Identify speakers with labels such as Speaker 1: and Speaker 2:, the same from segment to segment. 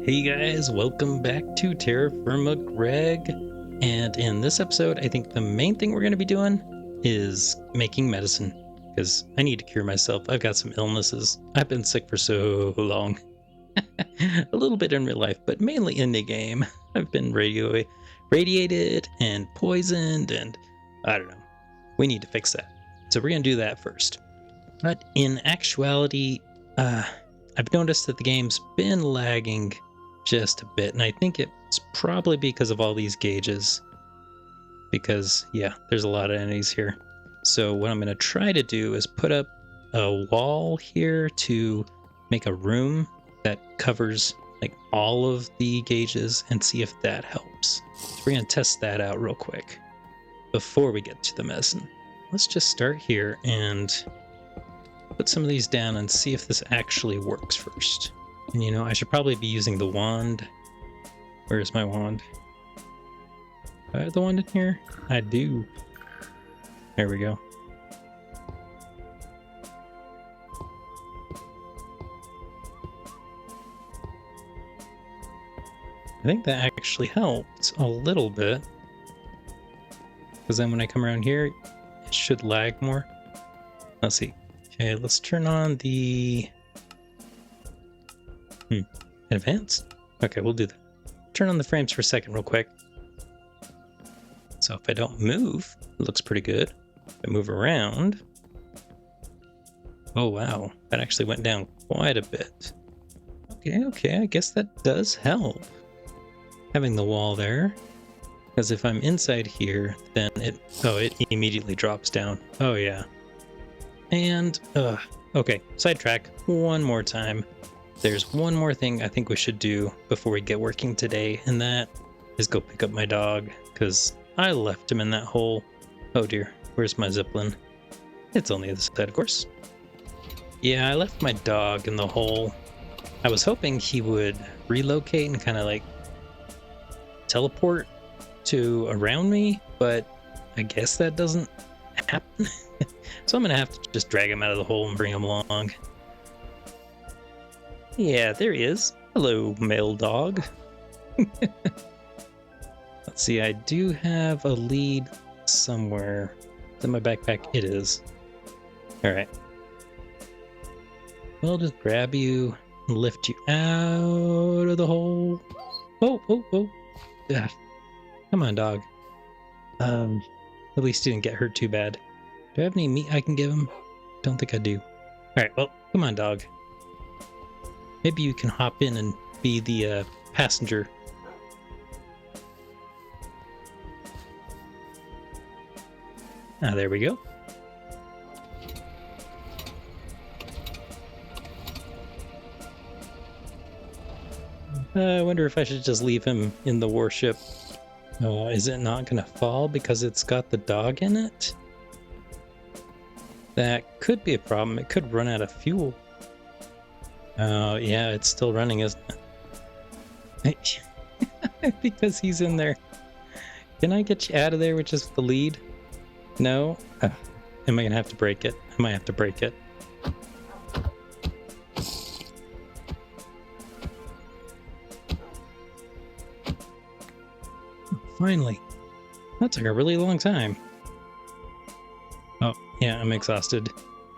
Speaker 1: Hey guys, welcome back to Terrafirmagreg. And in this episode, I think the main thing we're going to be doing is making medicine. Because I need to cure myself. I've got some illnesses. I've been sick for so long. A little bit in real life, but mainly in the game. I've been radiated and poisoned, and I don't know. We need to fix that. So we're going to do that first. But in actuality, I've noticed that the game's been lagging just a bit, and I think it's probably because of all these gauges. Because, yeah, there's a lot of enemies here. So what I'm going to try to do is put up a wall here to make a room that covers like all of the gauges and see if that helps. So we're going to test that out real quick before we get to the medicine. Let's just start here and put some of these down and see if this actually works first. And you know, I should probably be using the wand. Where's my wand? Do I have the wand in here? I do. There we go. I think that actually helps a little bit. Because then when I come around here, it should lag more. Let's see. Okay, let's turn on the... Advanced? Okay, we'll do that. Turn on the frames for a second real quick. So if I don't move, it looks pretty good. If I move around... Oh wow, that actually went down quite a bit. Okay, I guess that does help. Having the wall there. Because if I'm inside here, then it immediately drops down. Oh yeah. And, okay, sidetrack one more time. There's one more thing I think we should do before we get working today, and that is go pick up my dog, because I left him in that hole. Oh dear, where's my Zeppelin? It's on the other side, of course. Yeah, I left my dog in the hole. I was hoping he would relocate and kind of like teleport to around me, but I guess that doesn't happen. So I'm gonna have to just drag him out of the hole and bring him along. Yeah, there he is. Hello, male dog. Let's see, I do have a lead somewhere. It's in my backpack. It is. Alright. We'll just grab you and lift you out of the hole. Oh. Yeah. Come on, dog. At least he didn't get hurt too bad. Do I have any meat I can give him? Don't think I do. Alright, well, come on, dog. Maybe you can hop in and be the passenger. Ah, there we go. I wonder if I should just leave him in the warship. Is it not going to fall because it's got the dog in it? That could be a problem. It could run out of fuel. Oh, yeah, it's still running, isn't it? Because he's in there. Can I get you out of there with just the lead? No? Am I going to have to break it? I might have to break it. Finally. That took a really long time. Oh, yeah, I'm exhausted.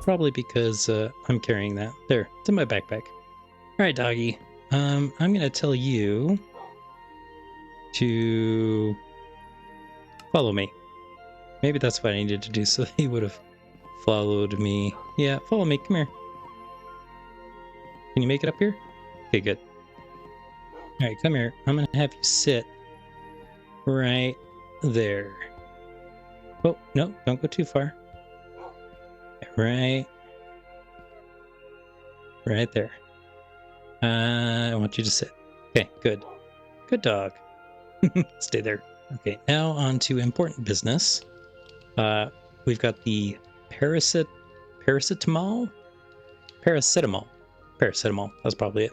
Speaker 1: Probably because I'm carrying that. There, it's in my backpack. Alright, doggy. I'm gonna tell you to follow me. Maybe that's what I needed to do, so he would have followed me. Yeah, follow me. Come here. Can you make it up here? Okay, good. Alright, come here. I'm gonna have you sit right there. Oh, no, don't go too far. Right there. I want you to sit. Okay, good. Good dog. Stay there. Okay, now on to important business. We've got the paracetamol. That's probably it.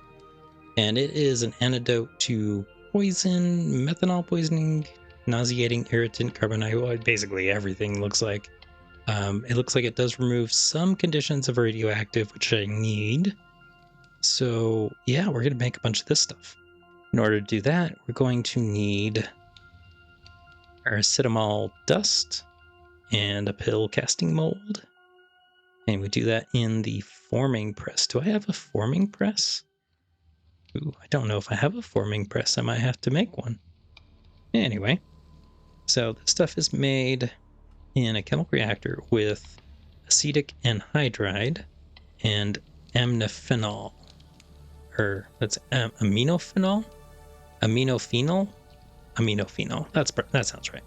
Speaker 1: And it is an antidote to poison, methanol poisoning, nauseating, irritant, carbon, basically everything looks like. It looks like it does remove some conditions of radioactive, which I need. So yeah, we're gonna make a bunch of this stuff. In order to do that, we're going to need our acetamol dust and a pill casting mold. And we do that in the forming press. Do I have a forming press? Ooh, I don't know if I have a forming press. I might have to make one. Anyway, so this stuff is made in a chemical reactor with acetic anhydride and amnophenol. Or that's aminophenol? Aminophenol? Aminophenol. That sounds right.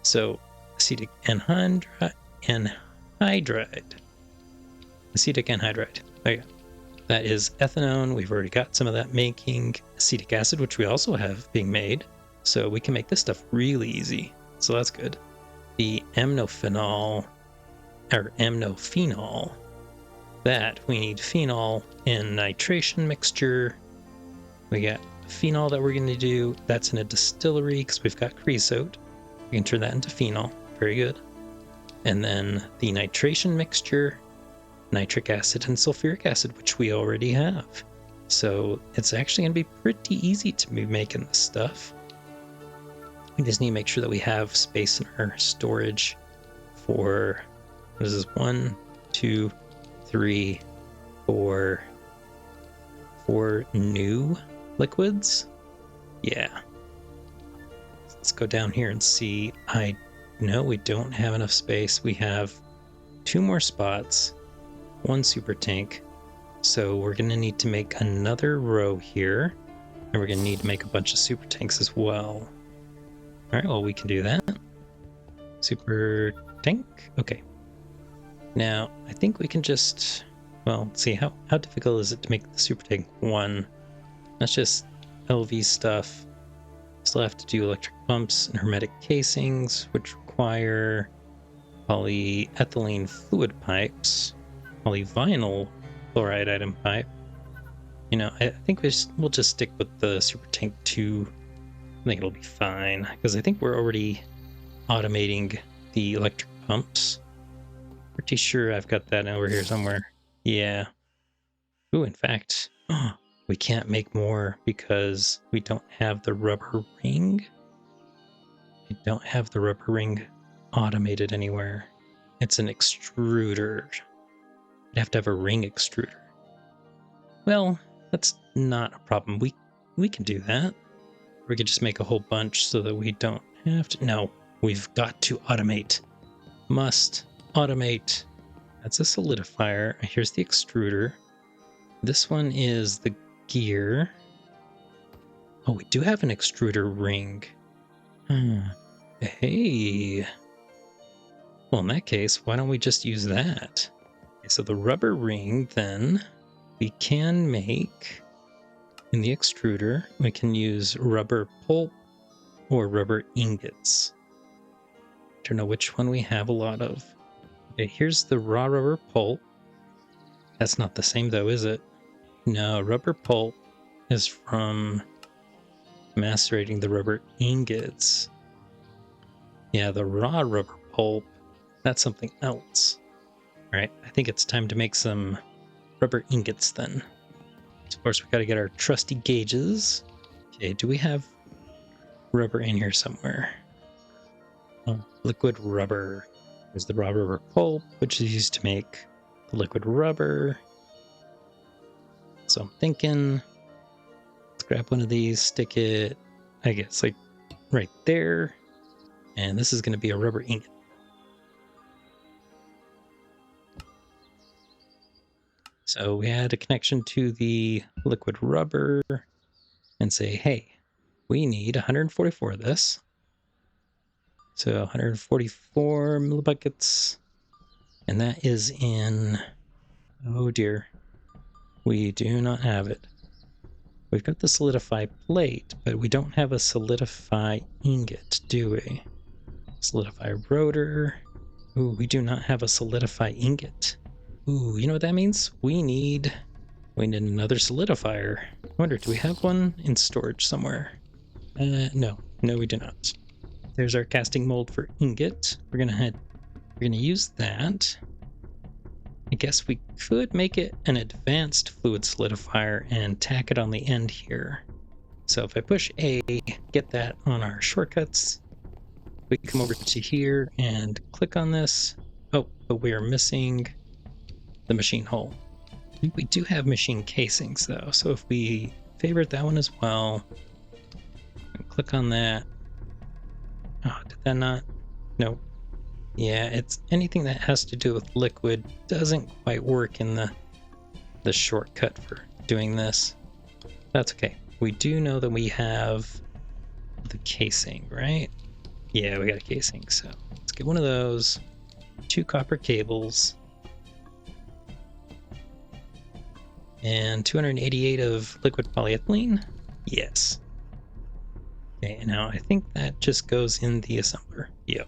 Speaker 1: So acetic anhydride. Acetic anhydride. There you go. That is ethanone. We've already got some of that making acetic acid, which we also have being made. So we can make this stuff really easy. So that's good. The amnophenol, or amnophenol, that we need phenol and nitration mixture. We got phenol that we're going to do. That's in a distillery because we've got creosote. We can turn that into phenol. Very good. And then the nitration mixture, nitric acid and sulfuric acid, which we already have. So it's actually going to be pretty easy to be making this stuff. We just need to make sure that we have space in our storage for, what is this, 1, 2, 3, 4 new liquids. Yeah. Let's go down here and see. No, we don't have enough space. We have 2 more spots, 1 super tank. So we're going to need to make another row here, and we're going to need to make a bunch of super tanks as well. All right, well, we can do that. Super tank. Okay. Now, I think we can just, well, let's see, how difficult is it to make the super tank 1? That's just LV stuff. Still have to do electric pumps and hermetic casings, which require polyethylene fluid pipes, polyvinyl chloride item pipe. You know, I think we'll just stick with the super tank 2. I think it'll be fine, because I think we're already automating the electric pumps. Pretty sure I've got that over here somewhere. Yeah. Ooh, in fact, we can't make more because we don't have the rubber ring. We don't have the rubber ring automated anywhere. It's an extruder. You'd have to have a ring extruder. Well, that's not a problem. We can do that. We could just make a whole bunch so that we don't have to. No, we've got to automate. Must automate. That's a solidifier. Here's the extruder. This one is the gear. Oh, we do have an extruder ring. Hey. Well, in that case, why don't we just use that? Okay, so the rubber ring, then, we can make in the extruder. We can use rubber pulp or rubber ingots. I don't know which one we have a lot of. Okay, here's the raw rubber pulp. That's not the same though, is it? No, rubber pulp is from macerating the rubber ingots. Yeah, the raw rubber pulp, that's something else. All right, I think it's time to make some rubber ingots then. So of course, we got to get our trusty gauges. Okay, do we have rubber in here somewhere? Oh, liquid rubber. There's the raw rubber pulp, which is used to make the liquid rubber. So I'm thinking, let's grab one of these, stick it, I guess, like right there. And this is going to be a rubber ingot. So we add a connection to the liquid rubber and say, hey, we need 144 of this. So 144 millibuckets. And that is in, oh dear, we do not have it. We've got the solidify plate, but we don't have a solidify ingot, do we? Solidify rotor. Ooh, we do not have a solidify ingot. Ooh, you know what that means? We need another solidifier. I wonder, do we have one in storage somewhere? No, we do not. There's our casting mold for ingot. We're gonna use that. I guess we could make it an advanced fluid solidifier and tack it on the end here. So if I push A, get that on our shortcuts, we come over to here and click on this. Oh, but we're missing the machine hull. I think we do have machine casings though, so if we favorite that one as well, and click on that. Oh, did that not? Nope. Yeah, it's anything that has to do with liquid doesn't quite work in the shortcut for doing this. That's okay. We do know that we have the casing, right? Yeah, we got a casing, so let's get one of those. 2 copper cables. And 288 of liquid polyethylene? Yes. Okay, now I think that just goes in the assembler. Yep.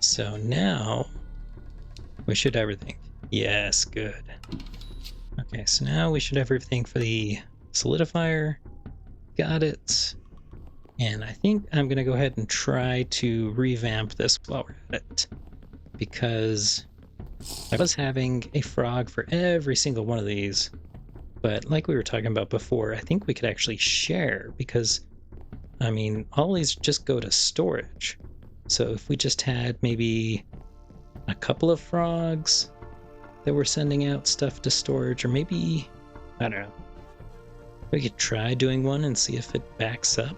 Speaker 1: So now we should have everything. Yes, good. Okay, so now we should have everything for the solidifier. Got it. And I think I'm going to go ahead and try to revamp this while we're at it. Because I was having a frog for every single one of these. But like we were talking about before, I think we could actually share because, I mean, all these just go to storage. So if we just had maybe a couple of frogs that were sending out stuff to storage, or maybe, I don't know, we could try doing one and see if it backs up.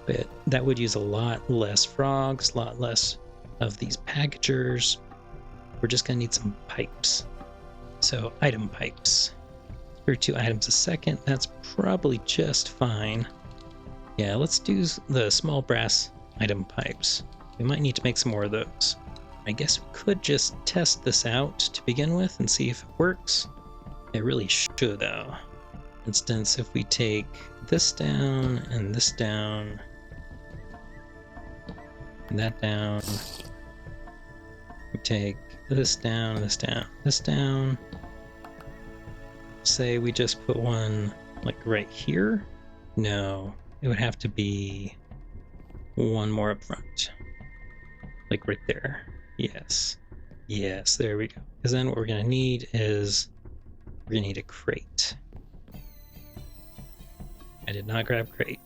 Speaker 1: But that would use a lot less frogs, a lot less of these packagers. We're just going to need some pipes. So item pipes. 32 items a second, that's probably just fine. Yeah, let's do the small brass item pipes. We might need to make some more of those. I guess we could just test this out to begin with and see if it works. It really should though. For instance, if we take this down and this down, and that down, we take this down, this down, this down. Say we just put one like right here. No, it would have to be one more up front. Like right there. Yes. Yes, there we go. Because then what we're going to need is we're going to need a crate. I did not grab crate.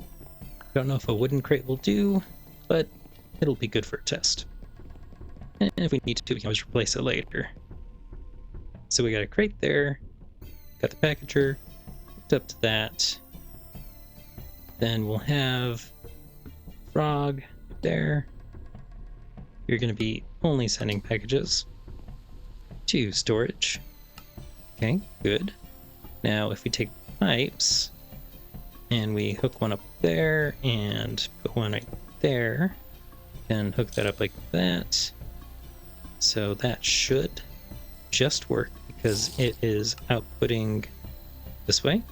Speaker 1: Don't know if a wooden crate will do, but it'll be good for a test. And if we need to, we can always replace it later. So we got a crate there. Got the packager, hooked up to that. Then we'll have frog there. You're going to be only sending packages to storage. Okay, good. Now if we take pipes and we hook one up there and put one right there, and hook that up like that. So that should just work because it is outputting this way.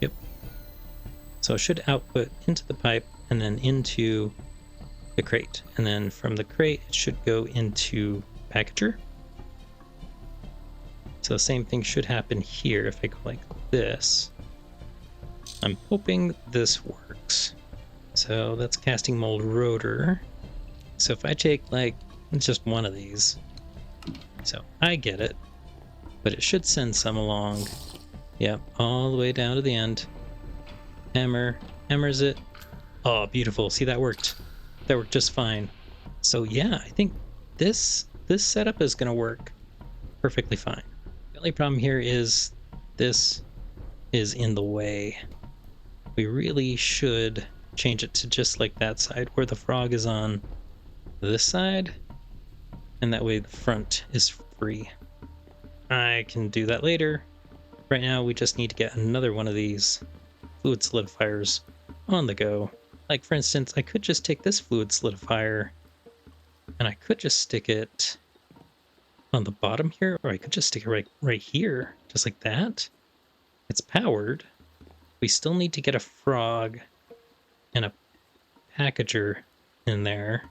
Speaker 1: Yep. So it should output into the pipe and then into the crate. And then from the crate, it should go into packager. So the same thing should happen here if I go like this. I'm hoping this works. So that's casting mold rotor. So if I take like just one of these, so I get it, but it should send some along. Yep, all the way down to the end. Hammers it. Oh, beautiful. See, that worked. That worked just fine. So yeah, I think this setup is going to work perfectly fine. The only problem here is this is in the way. We really should change it to just like that side where the frog is on this side, and that way the front is free. I can do that later. Right now we just need to get another one of these fluid solidifiers on the go. Like for instance, I could just take this fluid solidifier and I could just stick it on the bottom here, or I could just stick it right here, just like that. It's powered. We still need to get a frog and a packager in there.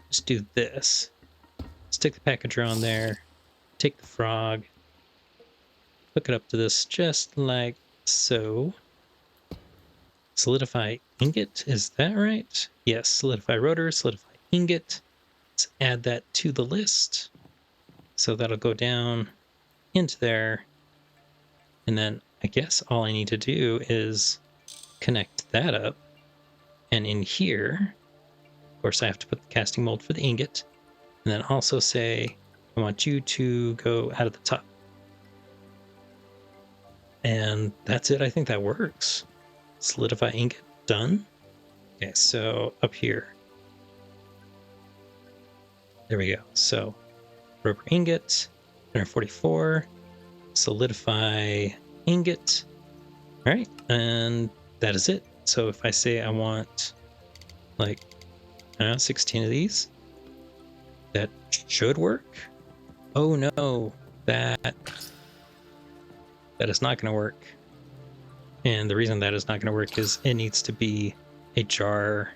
Speaker 1: Just do this. Stick the packager on there, take the frog, hook it up to this just like so. Solidify ingot, is that right? Yes, solidify rotor, solidify ingot. Let's add that to the list. So that'll go down into there. And then I guess all I need to do is connect that up. And in here, of course, I have to put the casting mold for the ingot. And then also say, I want you to go out of the top. And that's it. I think that works. Solidify ingot, done. Okay, so up here. There we go. So rubber ingot, 144, solidify ingot. All right, and that is it. So if I say I want like, I don't know, 16 of these, that should work. Oh no, that is not going to work. And the reason that is not going to work is it needs to be a jarring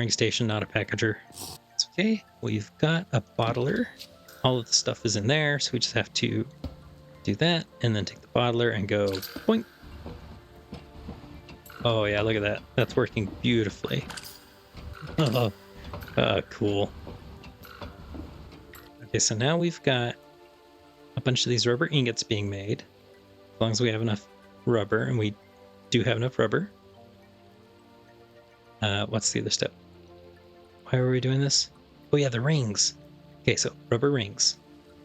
Speaker 1: station, not a packager. It's okay. We've got a bottler. All of the stuff is in there, so we just have to do that and then take the bottler and go boink. Oh yeah, look at that. That's working beautifully. Oh, cool. Okay, so now we've got a bunch of these rubber ingots being made. As long as we have enough rubber, and we do have enough rubber. What's the other step? Why were we doing this? Oh yeah, the rings. Okay, so rubber rings.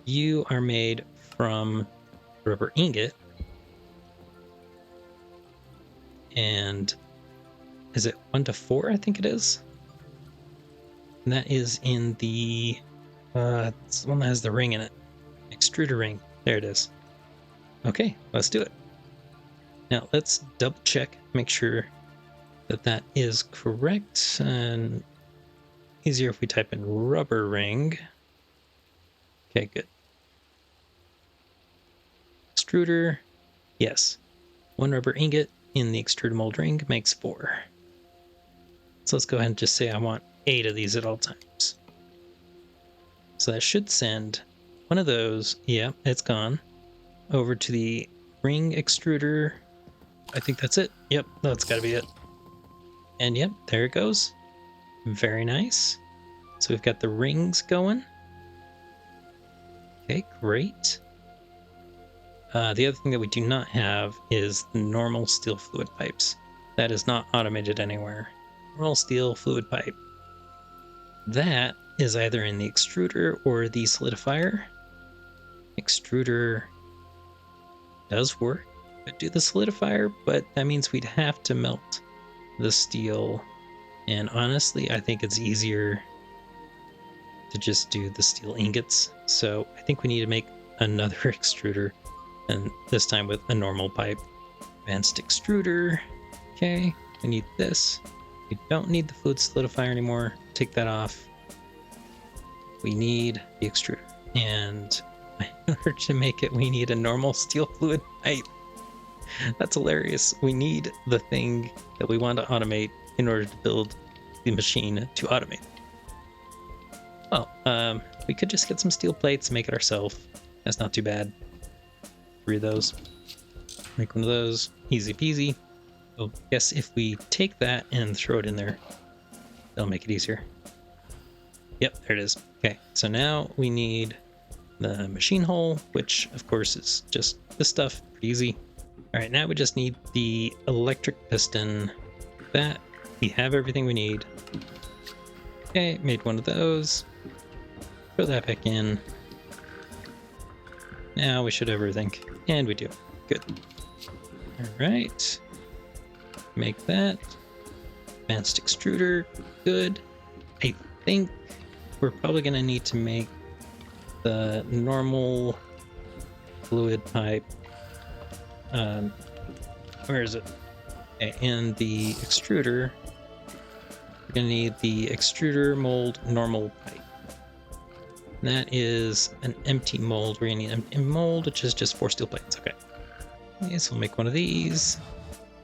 Speaker 1: You are made from rubber ingot. And is it 1 to 4? I think it is. And that is in the it's the one that has the ring in it. Extruder ring. There it is. Okay, let's do it. Now let's double check, make sure that that is correct. And easier if we type in rubber ring. Okay, good. Extruder. Yes. 1 rubber ingot in the extruder mold ring makes 4. So let's go ahead and just say I want 8 of these at all times. So that should send one of those, yeah, it's gone, over to the ring extruder. I think that's it. Yep, that's gotta be it. And yep, there it goes. Very nice. So we've got the rings going. Okay, great. The other thing that we do not have is the normal steel fluid pipes. That is not automated anywhere. Normal steel fluid pipe. That is either in the extruder or the solidifier. Extruder does work. Could do the solidifier, but that means we'd have to melt the steel. And honestly, I think it's easier to just do the steel ingots. So I think we need to make another extruder, and this time with a normal pipe. Advanced extruder. Okay, we need this. We don't need the fluid solidifier anymore. Take that off. We need the extruder. And in order to make it, we need a normal steel fluid pipe. That's hilarious. We need the thing that we want to automate in order to build the machine to automate. Well, we could just get some steel plates and make it ourselves. That's not too bad. 3 of those. Make one of those. Easy peasy. So I guess if we take that and throw it in there, that'll make it easier. Yep, there it is. Okay, so now we need the machine hole, which of course is just this stuff. Pretty easy. All right, now we just need the electric piston. That we have everything we need. Okay, made one of those. Throw that back in. Now we should have everything, and we do. Good. All right. Make that. Advanced extruder. Good. I think we're probably going to need to make the normal fluid pipe. Where is it? Okay, and the extruder. We're going to need the extruder mold normal pipe. That is an empty mold. We're going to need an empty mold, which is just 4 steel plates. Okay, so we'll make one of these.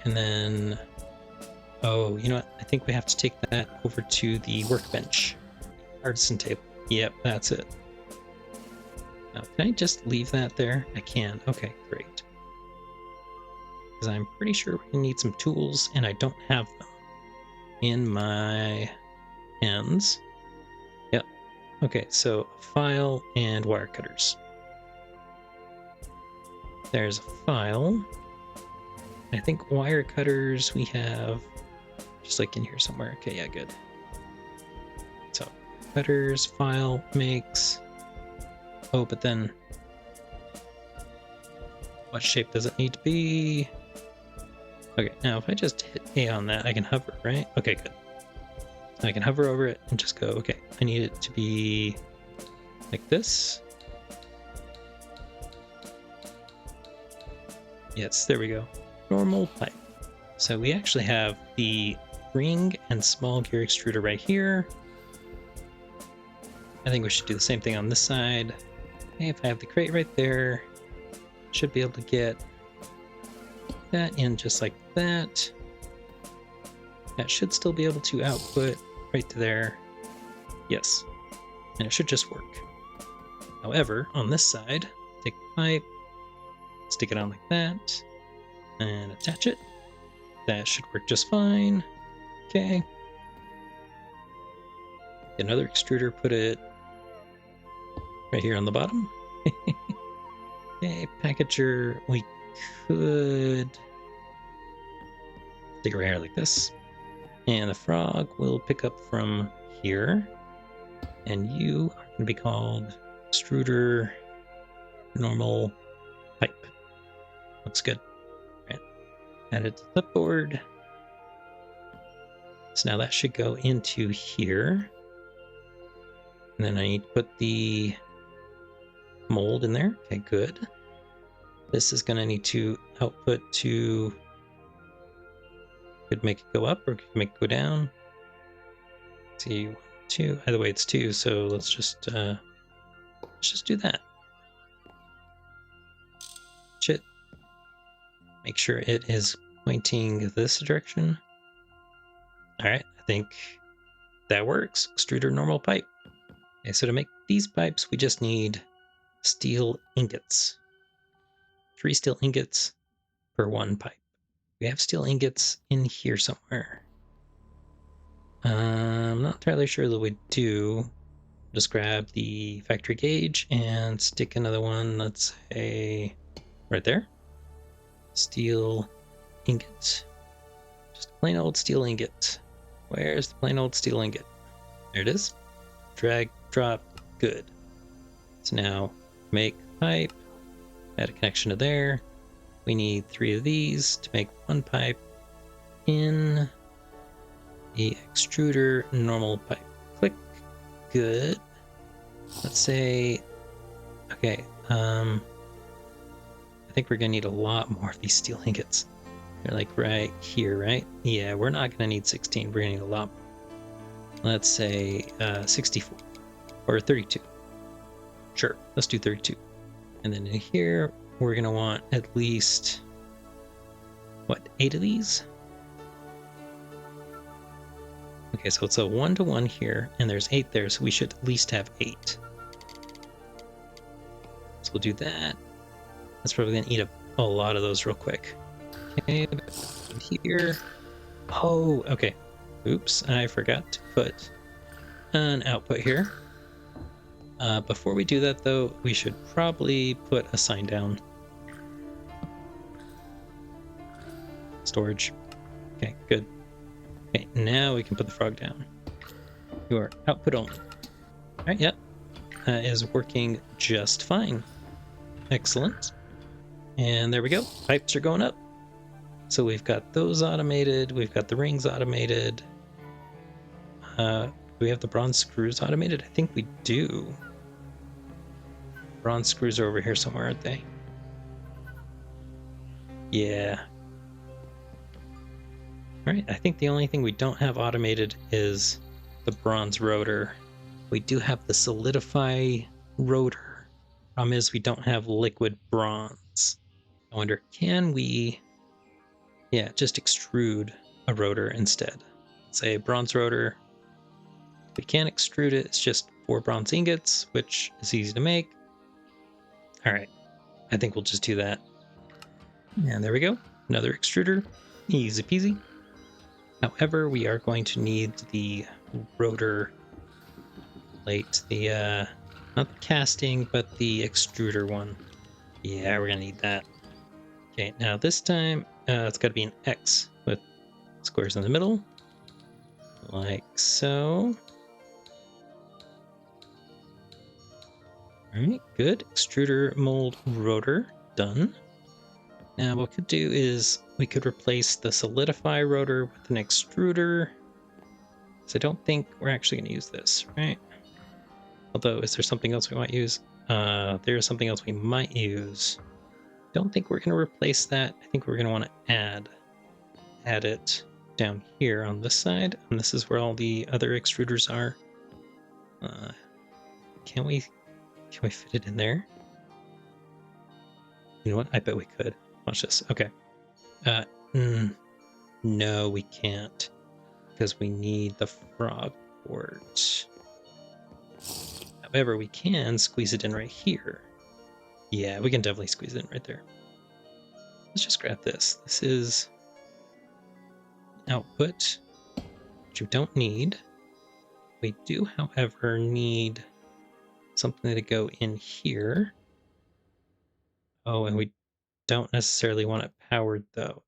Speaker 1: And then, oh, you know what? I think we have to take that over to the workbench. Artisan table. Yep, that's it. Now, can I just leave that there? I can. Okay, great. Because I'm pretty sure we need some tools, and I don't have them in my hands. Yep. Okay, so file and wire cutters. There's a file. I think wire cutters we have just like in here somewhere. Okay, yeah, good. So cutters, file, makes. Oh, but then what shape does it need to be? Okay, now if I just hit A on that, I can hover, right? Okay, good. I can hover over it and just go, okay, I need it to be like this. Yes, there we go. Normal pipe. So we actually have the ring and small gear extruder right here. I think we should do the same thing on this side. Okay, if I have the crate right there, should be able to get that in just like that. That should still be able to output right to there. Yes, and it should just work. However, on this side, take the pipe, stick it on like that, and attach it. That should work just fine. Okay. Another extruder, put it right here on the bottom. Okay, packager, we could stick it right here like this. And the frog will pick up from here. And you are going to be called extruder normal pipe. Looks good. Right. Add it to the clipboard. So now that should go into here. And then I need to put the mold in there. Okay, good. This is going to need to output to... Could make it go up or could make it go down. Let's see, 2. Either way, it's 2. So let's just do that. Shit. Make sure it is pointing this direction. All right, I think that works. Extruder normal pipe. Okay, so to make these pipes, we just need steel ingots. 3 steel ingots per 1 pipe. We have steel ingots in here somewhere. I'm not entirely sure that we do. Just grab the factory gauge and stick another one, let's say, right there. Steel ingot. Just a plain old steel ingot. Where's the plain old steel ingot? There it is. Drag, drop, good. So now make pipe, add a connection to there. We need 3 of these to make 1 pipe in the extruder normal pipe. Click, good. Let's say, okay, I think we're gonna need a lot more of these steel ingots. They're like right here, right? Yeah, we're not gonna need 16, we're gonna need a lot more. Let's say 64 or 32. Sure, let's do 32. And then in here, we're gonna want at least, what, 8 of these? Okay, so it's a 1-to-1 here, and there's 8 there, so we should at least have 8. So we'll do that. That's probably gonna eat up a lot of those real quick. Okay, here. Oh, okay. Oops, I forgot to put an output here. Before we do that, though, we should probably put a sign down. Storage. Okay, good. Okay, now we can put the frog down. You are output only. All right, yep. Is working just fine. Excellent. And there we go. Pipes are going up. So we've got those automated. We've got the rings automated. Do we have the bronze screws automated? I think we do. Bronze screws are over here somewhere, aren't they? Yeah. All right, I think the only thing we don't have automated is the bronze rotor. We do have the solidify rotor. Problem is we don't have liquid bronze. I wonder, can we, just extrude a rotor instead? Say bronze rotor. We can extrude it, it's just 4 bronze ingots, which is easy to make. All right, I think we'll just do that. And there we go, another extruder, easy peasy. However, we are going to need the rotor plate, the not the casting, but the extruder one. Yeah, we're gonna need that. Okay, now this time it's got to be an X with squares in the middle, like so. All right, good. Extruder mold rotor done. Now what we could do is we could replace the solidify rotor with an extruder. So I don't think we're actually going to use this, right? Although, is there something else we might use? There is something else we might use. Don't think we're going to replace that. I think we're going to want to add it down here on this side, and this is where all the other extruders are. Can we fit it in there? You know what? I bet we could. Watch this. Okay. No, we can't, because we need the frog port. However, we can squeeze it in right here. Yeah, we can definitely squeeze it in right there. Let's just grab this. This is output, which we don't need. We do, however, need something to go in here. Oh, and we don't necessarily want it powered, though.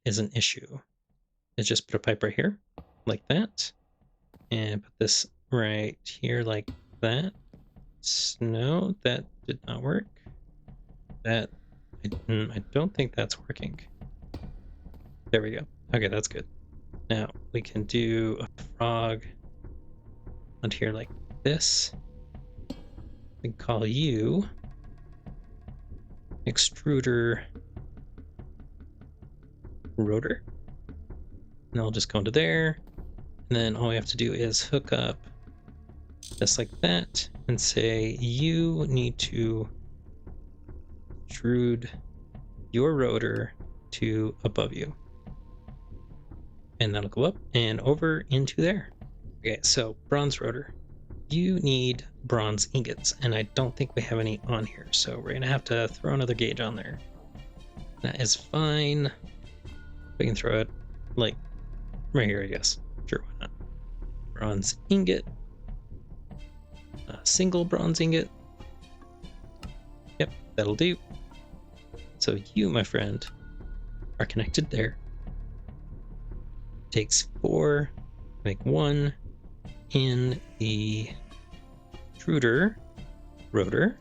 Speaker 1: Is an issue. Let's just put a pipe right here, like that. And put this right here, like that. No, that did not work. That, I don't think that's working. There we go. Okay, that's good. Now we can do a frog on here like this. We can call you extruder rotor. And I'll just go into there. And then all we have to do is hook up just like that and say you need to extrude your rotor to above you. And that'll go up and over into there. Okay, so bronze rotor. You need bronze ingots, and I don't think we have any on here, so we're gonna have to throw another gauge on there. That is fine. We can throw it like right here, I guess. Sure, why not? Bronze ingot. A single bronze ingot. Yep, that'll do. So you, my friend, are connected there. Takes 4, make 1 in the extruder rotor.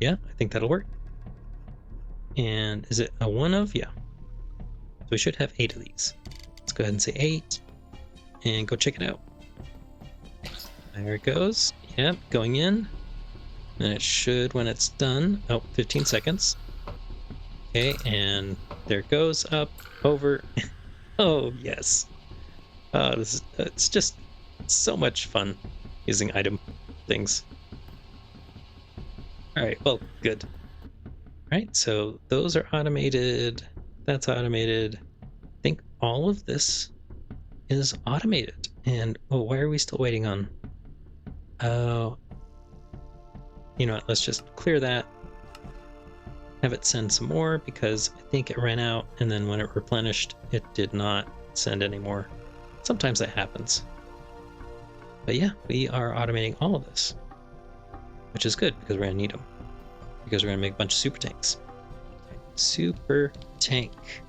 Speaker 1: Yeah, I think that'll work. And is it a 1 of? Yeah. So we should have 8 of these. Let's go ahead and say 8 and go check it out. There it goes. Yep, going in. And it should, when it's done, 15 seconds. Okay, and there it goes, up, over. Oh, yes. It's just so much fun using item things. All right, well, good. All right, so those are automated. That's automated. I think all of this is automated. And, oh, why are we still waiting on? Oh, you know what, let's just clear that. Have it send some more because I think it ran out, and then when it replenished, it did not send anymore. Sometimes that happens. But yeah, we are automating all of this, which is good because we're going to need them. Because we're going to make a bunch of super tanks. Super tank.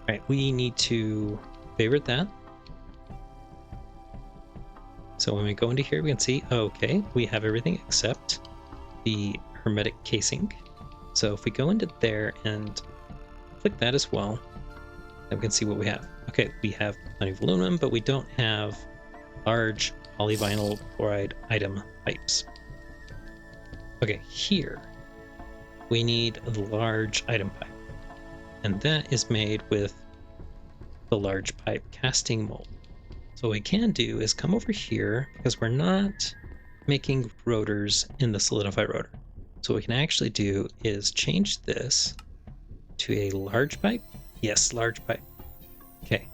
Speaker 1: Alright, we need to favorite that. So when we go into here, we can see, okay, we have everything except the hermetic casing. So if we go into there and click that as well, then we can see what we have. Okay, we have plenty of aluminum, but we don't have large polyvinyl chloride item pipes. Okay, here we need the large item pipe, and that is made with the large pipe casting mold. So what we can do is come over here, because we're not making rotors in the solidify rotor. So what we can actually do is change this to a large pipe. Yes, large pipe. Okay.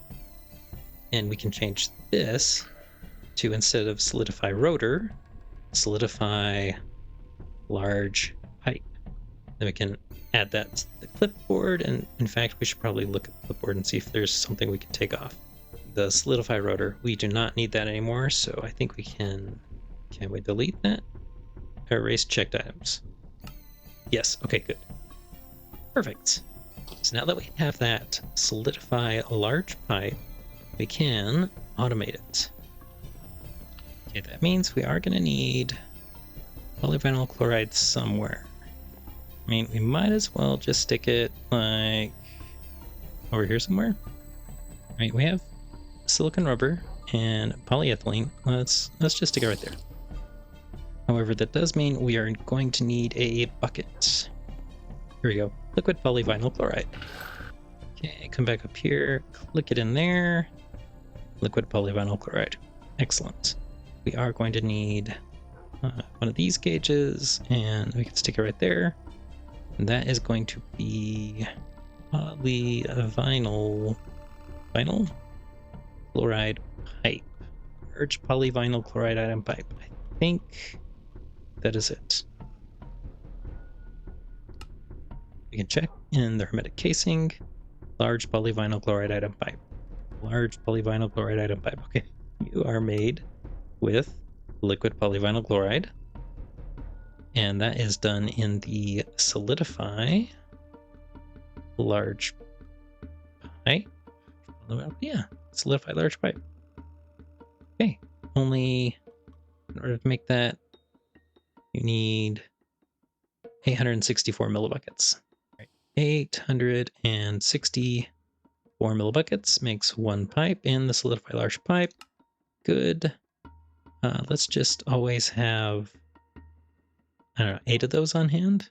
Speaker 1: And we can change this to, instead of solidify rotor, solidify large pipe. Then we can add that to the clipboard, and in fact we should probably look at the clipboard and see if there's something we can take off. the solidify rotor. We do not need that anymore, so I think we can we delete that? Erase checked items. Yes, okay, good. Perfect. So now that we have that solidify large pipe, we can automate it. Okay, that means we are going to need polyvinyl chloride somewhere. I mean, we might as well just stick it like over here somewhere. All right, we have silicon rubber and polyethylene. Let's just stick it right there. However, that does mean we are going to need a bucket. Here we go. Liquid polyvinyl chloride. Okay, come back up here, click it in there. Liquid polyvinyl chloride. Excellent. We are going to need one of these gauges, and we can stick it right there. And that is going to be polyvinyl chloride pipe. Merge polyvinyl chloride item pipe. I think that is it. We can check in the hermetic casing. Large polyvinyl chloride item pipe. Large polyvinyl chloride item pipe. Okay, you are made with liquid polyvinyl chloride. And that is done in the solidify large pipe. Yeah, solidify large pipe. Okay, only in order to make that, you need 864 millibuckets. Right. 864 millibuckets makes one pipe in the solidify large pipe. Good. Let's just always have, I don't know, 8 of those on hand.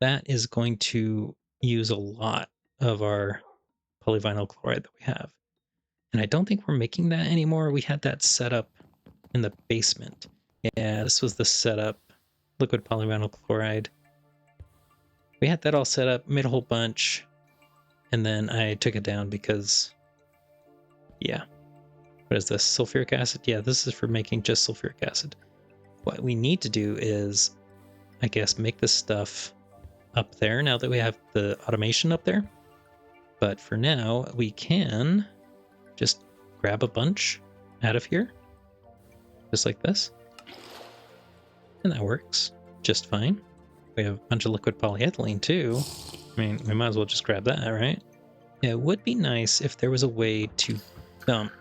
Speaker 1: That is going to use a lot of our polyvinyl chloride that we have. And I don't think we're making that anymore. We had that set up in the basement. Yeah, this was the setup. Liquid polyvinyl chloride. We had that all set up, made a whole bunch, and then I took it down because, yeah. What is this? Sulfuric acid? Yeah, this is for making just sulfuric acid. What we need to do is, I guess, make this stuff up there now that we have the automation up there. But for now, we can just grab a bunch out of here, just like this. And that works just fine. We have a bunch of liquid polyethylene too. I mean, we might as well just grab that, right? Yeah, it would be nice if there was a way to dump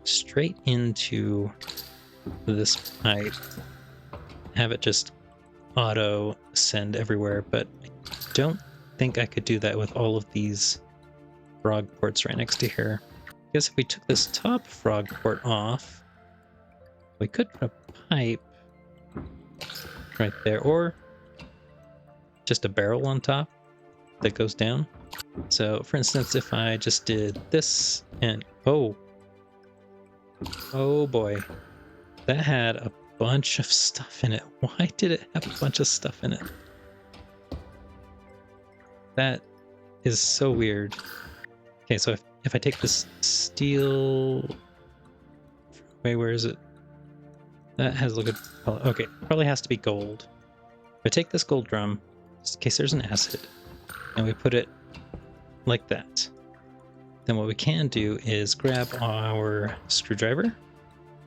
Speaker 1: straight into this pipe, have it just auto send everywhere, but I don't think I could do that with all of these frog ports right next to here. I guess if we took this top frog port off, we could put a pipe right there, or just a barrel on top that goes down. So for instance, if I just did this and oh boy, that had a bunch of stuff in it. Why did it have a bunch of stuff in it? That is so weird. Okay, so if I take this steel, wait, where is it? That has liquid. Okay, probably has to be gold. If I take this gold drum, just in case there's an acid, and we put it like that, then what we can do is grab our screwdriver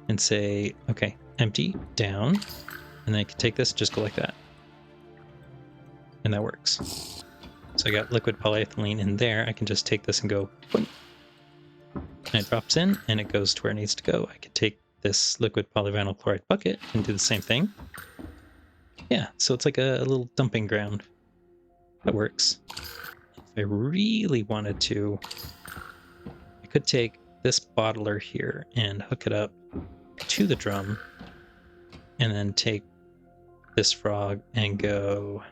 Speaker 1: and say, okay, empty, down, and then I can take this and just go like that. And that works. So I got liquid polyethylene in there. I can just take this and go, boom, and it drops in and it goes to where it needs to go. I could take this liquid polyvinyl chloride bucket and do the same thing. Yeah, so it's like a little dumping ground. That works. If I really wanted to, I could take this bottler here and hook it up to the drum, and then take this frog and go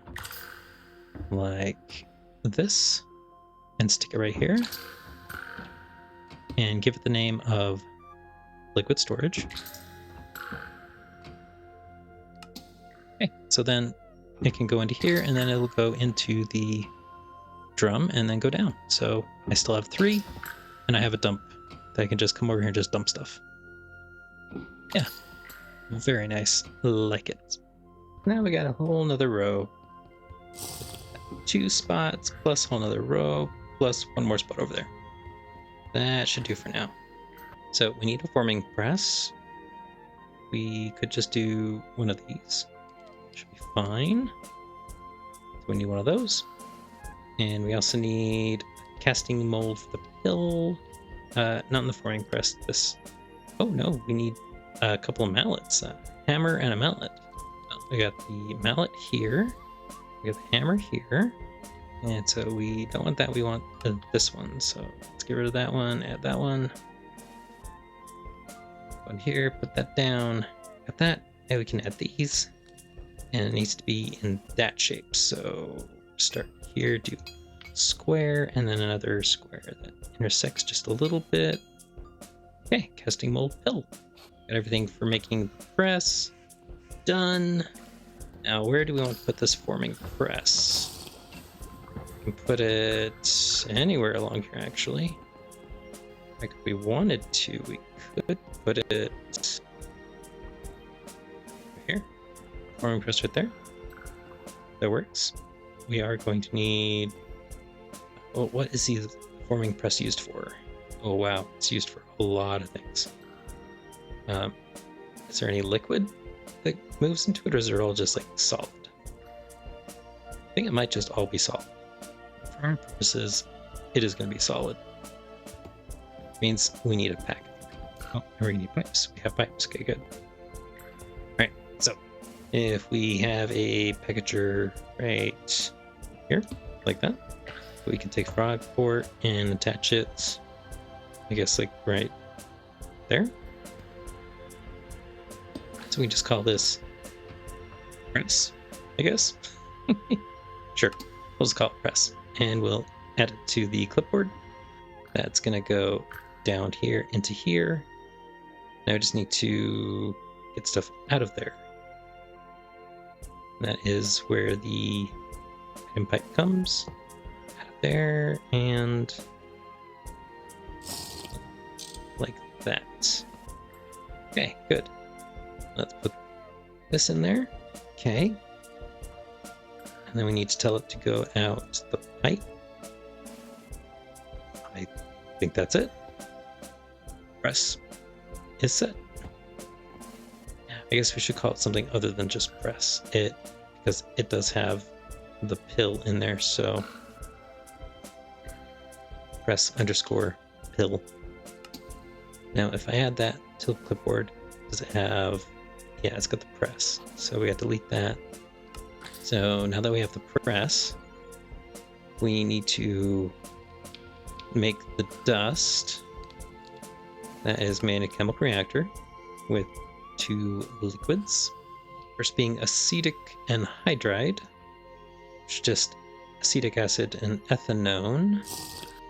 Speaker 1: like this, and stick it right here, and give it the name of liquid storage. Okay, so then it can go into here, and then it'll go into the drum and then go down. So I still have 3, and I have a dump that I can just come over here and just dump stuff. Yeah, very nice. Like it. Now we got a whole nother row. 2 spots plus a whole nother row plus one more spot over there. That should do for now. So we need a forming press. We could just do one of these. Should be fine. So we need one of those. And we also need a casting mold for the pill. Not in the forming press. This. Oh no, we need a couple of mallets. A hammer and a mallet. We got the mallet here. We got the hammer here. And so we don't want that. We want this one. So let's get rid of that one. Add that one. One here. Put that down. Got that. Now we can add these. And it needs to be in that shape. So start here, do square, and then another square that intersects just a little bit. Okay, casting mold pill. Got everything for making the press. Done. Now where do we want to put this forming press? We can put it anywhere along here actually. Like if we wanted to, we could put it here. Forming press right there. That works. We are going to need... Oh, what is the forming press used for? Oh wow, it's used for a lot of things. Is there any liquid that moves into it, or is it all just like solid? I think it might just all be solid. For our purposes, it is going to be solid. Means we need a pack. Oh, and we need pipes. We have pipes. Okay, good. Alright, so if we have a packager right here, like that, we can take frog port and attach it, I guess, like right there. So we just call this press, I guess. Sure, we'll just call it press, and we'll add it to the clipboard. That's gonna go down here into here. Now I just need to get stuff out of there. And that is where the item pipe comes. Out of there, and like that. Okay, good. Let's put this in there. Okay. And then we need to tell it to go out the pipe. I think that's it. Press is set. I guess we should call it something other than just press it, because it does have the pill in there, so press _ pill. Now if I add that to the clipboard, does it have... Yeah, it's got the press, so we have to delete that. So now that we have the press, we need to make the dust that is made in a chemical reactor with 2 liquids. First being acetic anhydride, which is just acetic acid and ethanone.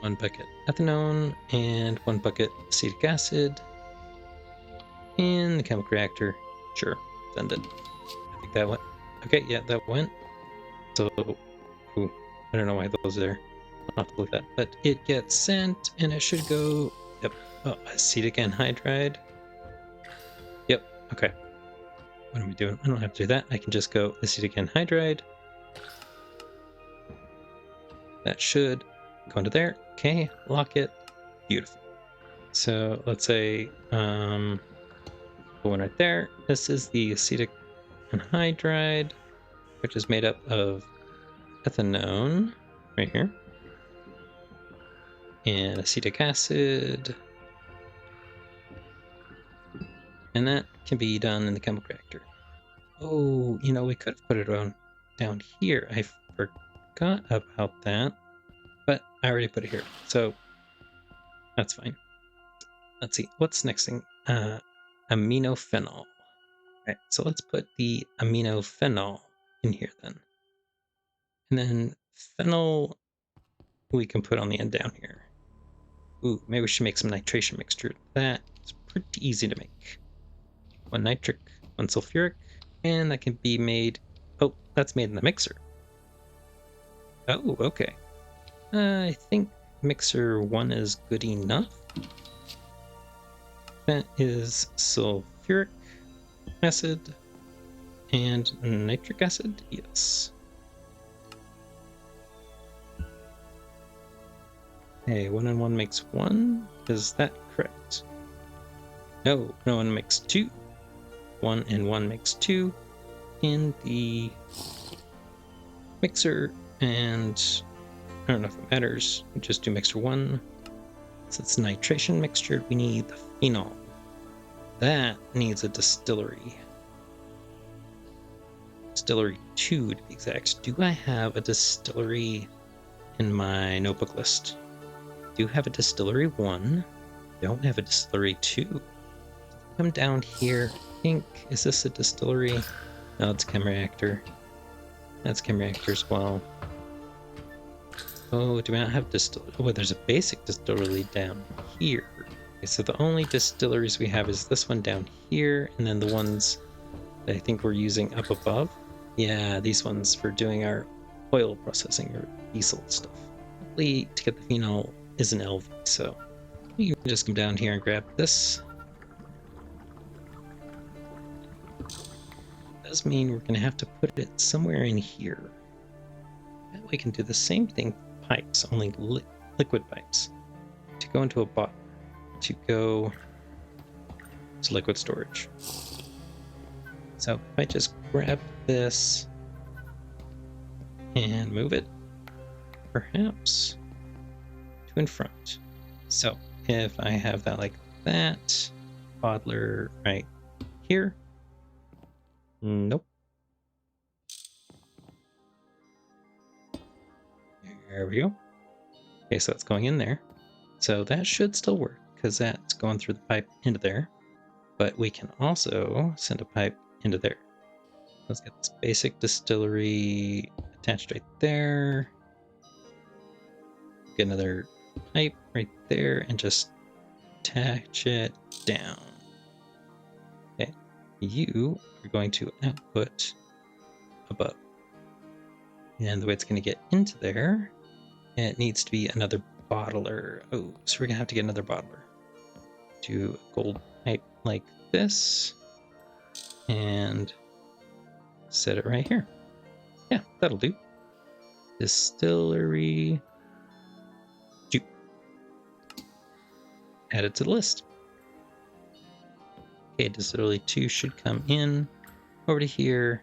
Speaker 1: 1 bucket ethanone and 1 bucket acetic acid in the chemical reactor. Sure, send it. I think that went. Okay, yeah, that went. So, ooh, I don't know why those are there. I'll have to look at that. But it gets sent, and it should go. Yep. Oh, acetic anhydride. Yep. Okay. What am I doing? I don't have to do that. I can just go acetic anhydride. That should go into there. Okay, lock it. Beautiful. So let's say one right there. This is the acetic anhydride, which is made up of ethanone right here and acetic acid, and that can be done in the chemical reactor. Oh, you know, we could have put it on down here. I forgot about that, but I already put it here, so that's fine. Let's see, what's next thing? Aminophenol. Right, so let's put the aminophenol in here then. And then phenol we can put on the end down here. Ooh, maybe we should make some nitration mixture. That's pretty easy to make. 1 nitric, 1 sulfuric, and that can be made... Oh, that's made in the mixer. Oh, okay. I think mixer 1 is good enough. That is sulfuric acid and nitric acid, yes. Okay, 1 and 1 makes 1. Is that correct? No, 1 makes 2. 1 and 1 makes 2 in the mixer, and I don't know if it matters. We just do mixer 1. Since it's nitration mixture, we need the phenol. That needs a distillery. Distillery 2 to be exact. Do I have a distillery in my notebook list? Do have a distillery 1. Don't have a distillery 2. Come down here. I think, is this a distillery? No, it's a chem reactor. That's chem reactor as well. Oh, do we not have distillery? Oh, there's a basic distillery down here. Okay, so the only distilleries we have is this one down here, and then the ones that I think we're using up above. Yeah, these ones for doing our oil processing or diesel stuff. Hopefully, to get the phenol is an LV, so you can just come down here and grab this. Does mean we're going to have to put it somewhere in here. That way we can do the same thing with pipes, only liquid pipes. To go into a bottle, to go to liquid storage. So if I just grab this and move it, perhaps to in front. So if I have that like that, bottler right here. Nope. There we go. Okay, so it's going in there. So that should still work because that's going through the pipe into there. But we can also send a pipe into there. Let's get this basic distillery attached right there. Get another pipe right there and just attach it down. Okay, you are going to output above. And the way it's going to get into there, it needs to be another bottler. Oh, so we're going to have to get another bottler. Do a gold pipe like this. And set it right here. Yeah, that'll do. Distillery. Add it to the list. Okay, distillery 2 should come in over to here,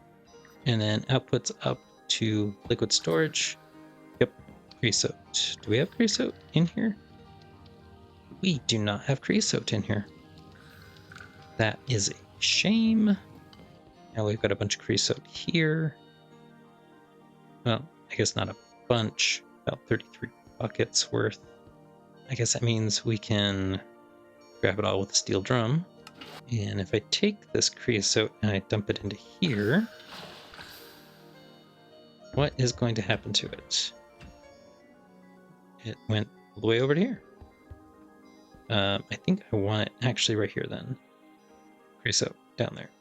Speaker 1: and then outputs up to liquid storage. Yep, creosote. Do we have creosote in here? We do not have creosote in here. That is a shame. Now we've got a bunch of creosote here. Well, I guess not a bunch, about 33 buckets worth. I guess that means we can grab it all with a steel drum. And if I take this creosote and I dump it into here, what is going to happen to it? It went all the way over to here. I think I want it actually right here then. Creosote down there.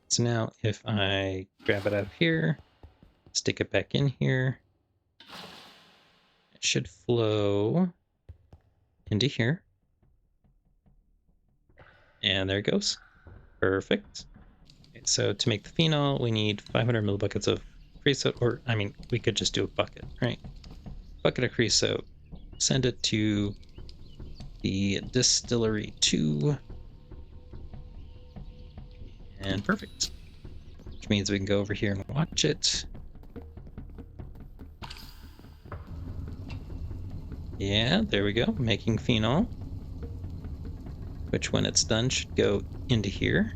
Speaker 1: So now if I grab it out of here, stick it back in here, it should flow into here. And there it goes. Perfect. Okay, so to make the phenol, we need 500 millibuckets of creosote, or I mean, we could just do a bucket, right? Bucket of creosote. Send it to the distillery 2. And perfect. Which means we can go over here and watch it. Yeah, there we go. Making phenol. Which when it's done should go into here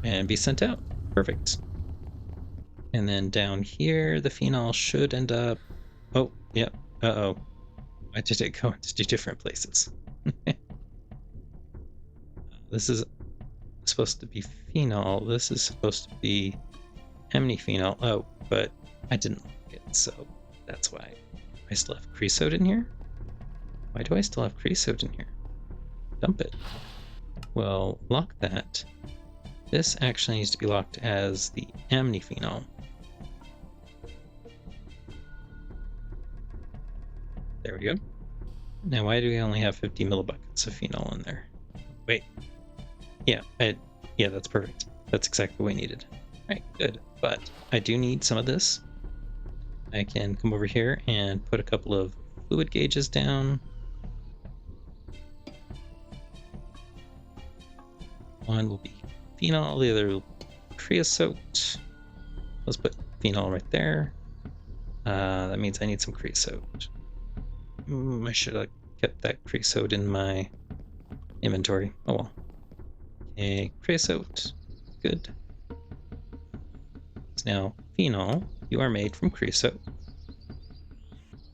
Speaker 1: and be sent out. Perfect. And then down here, the phenol should end up... Oh, yep. Uh-oh. Why did it go into 2 different places? This is supposed to be phenol. This is supposed to be amniphenol. Oh, but I didn't like it, so that's why. I still have creosote in here? Why do I still have creosote in here? Dump it. Well, lock that. This actually needs to be locked as the amniphenol. There we go. Now, why do we only have 50 millibuckets of phenol in there? Wait. Yeah, yeah, that's perfect. That's exactly what we needed. Alright, good. But I do need some of this. I can come over here and put a couple of fluid gauges down. One will be phenol, the other will be creosote. Let's put phenol right there. That means I need some creosote. I should have kept that creosote in my inventory. Oh well. Okay, creosote. Good. Now, phenol, you are made from creosote.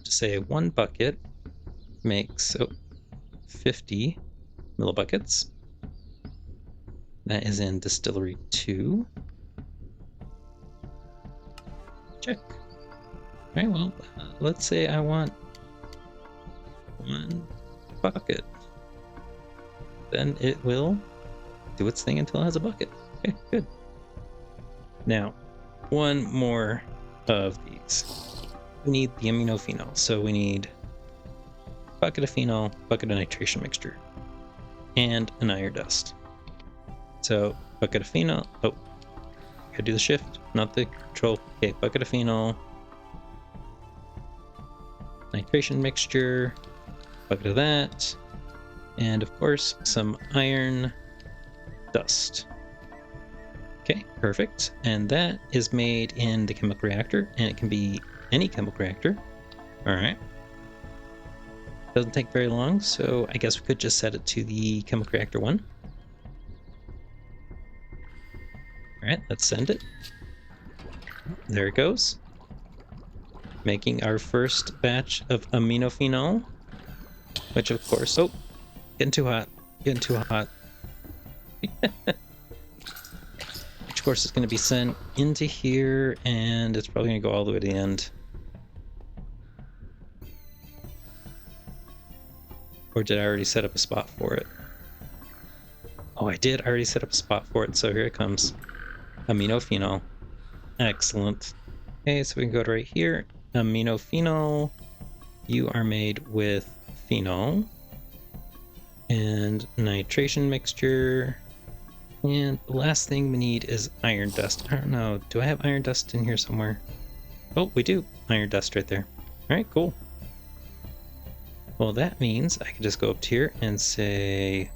Speaker 1: Just say 1 bucket makes 50 millibuckets. That is in distillery 2. Check. Alright, well, let's say I want 1 bucket. Then it will do its thing until it has a bucket. Okay, good. Now, 1 more of these. We need the aminophenol, so we need a bucket of phenol, bucket of nitration mixture, and an iron dust. So, bucket of phenol. Oh, gotta do the shift, not the control. Okay, bucket of phenol, nitration mixture, bucket of that, and of course, some iron dust. Okay, perfect. And that is made in the chemical reactor, and it can be any chemical reactor. Alright. Doesn't take very long, so I guess we could just set it to the chemical reactor 1. Alright, let's send it. There it goes. Making our first batch of aminophenol. Which of course... Oh! Getting too hot. Getting too hot. Which of course is going to be sent into here, and it's probably going to go all the way to the end. Or did I already set up a spot for it? Oh, I did already set up a spot for it, so here it comes. Aminophenol. Excellent. Okay, so we can go to right here. Aminophenol. You are made with phenol and nitration mixture. And the last thing we need is iron dust. I don't know. Do I have iron dust in here somewhere? Oh, we do. Iron dust right there. All right, cool. Well, that means I can just go up to here and say,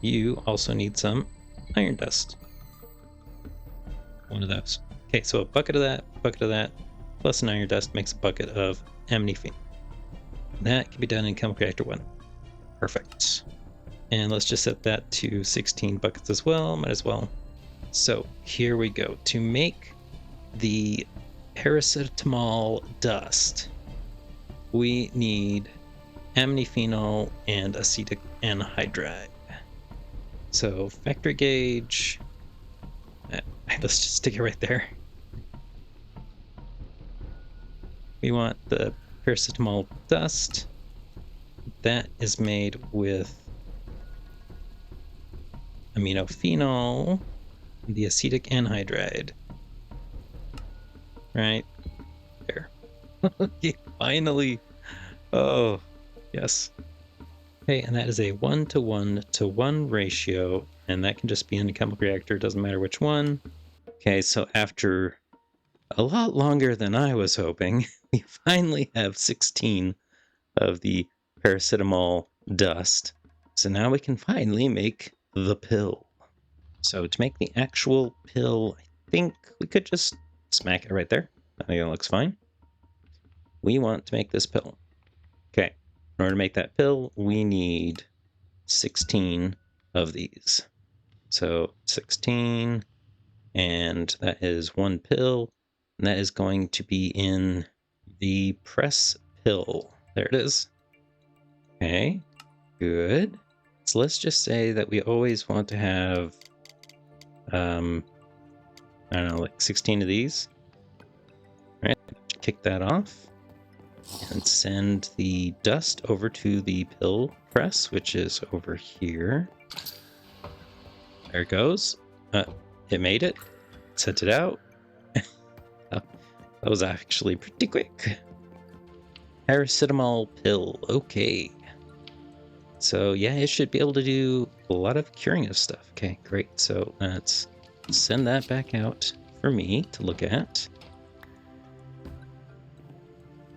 Speaker 1: you also need some iron dust. 1 of those. Okay, so a bucket of that, plus an iron dust makes a bucket of aminophenol. That can be done in chemical reactor 1. Perfect. And let's just set that to 16 buckets as well, might as well. So here we go. To make the paracetamol dust, we need aminophenol and acetic anhydride. So factory gauge, let's just stick it right there. We want the paracetamol dust. That is made with aminophenol, the acetic anhydride. Right there. Okay, finally. Oh, yes. Okay, and that is a 1:1:1 ratio, and that can just be in a chemical reactor, doesn't matter which one. Okay, so after a lot longer than I was hoping, we finally have 16 of the paracetamol dust. So now we can finally make the pill. So to make the actual pill, I think we could just smack it right there. I think it looks fine. We want to make this pill. Okay, in order to make that pill, we need 16 of these. So 16, and that is 1 pill, and that is going to be in the press pill. There it is. Okay, good. So let's just say that we always want to have, I don't know, like 16 of these. All right, kick that off and send the dust over to the pill press, which is over here. There it goes. It made it. Sent it out. That was actually pretty quick. Paracetamol pill. Okay. So yeah, it should be able to do a lot of curing of stuff. Okay, great. So let's send that back out for me to look at.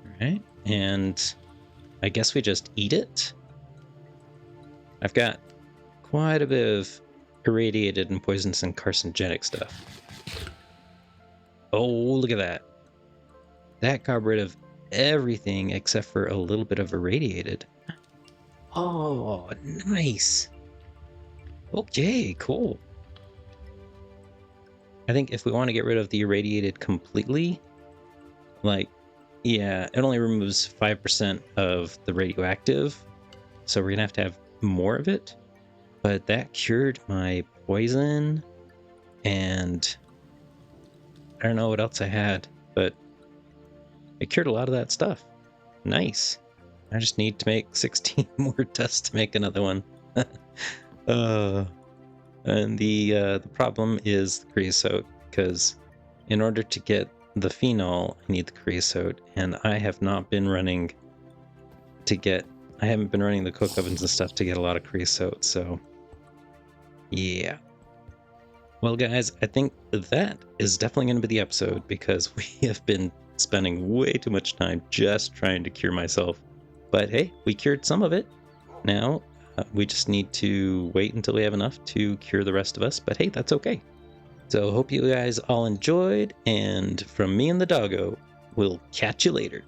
Speaker 1: All right. and I guess we just eat it. I've got quite a bit of irradiated and poisonous and carcinogenic stuff. Oh, look at that. That got rid of everything except for a little bit of irradiated. Oh, nice. Okay, cool. I think if we want to get rid of the irradiated completely, like, yeah, it only removes 5% of the radioactive, so we're gonna have to have more of it. But that cured my poison, and I don't know what else I had, but it cured a lot of that stuff. Nice. I just need to make 16 more dust to make another one. And the problem is the creosote, because in order to get the phenol, I need the creosote, and I have not been running I haven't been running the coke ovens and stuff to get a lot of creosote, so yeah. Well, guys, I think that is definitely going to be the episode, because we have been spending way too much time just trying to cure myself. But hey, we cured some of it. Now, we just need to wait until we have enough to cure the rest of us, but hey, that's okay. So hope you guys all enjoyed, and from me and the doggo, we'll catch you later.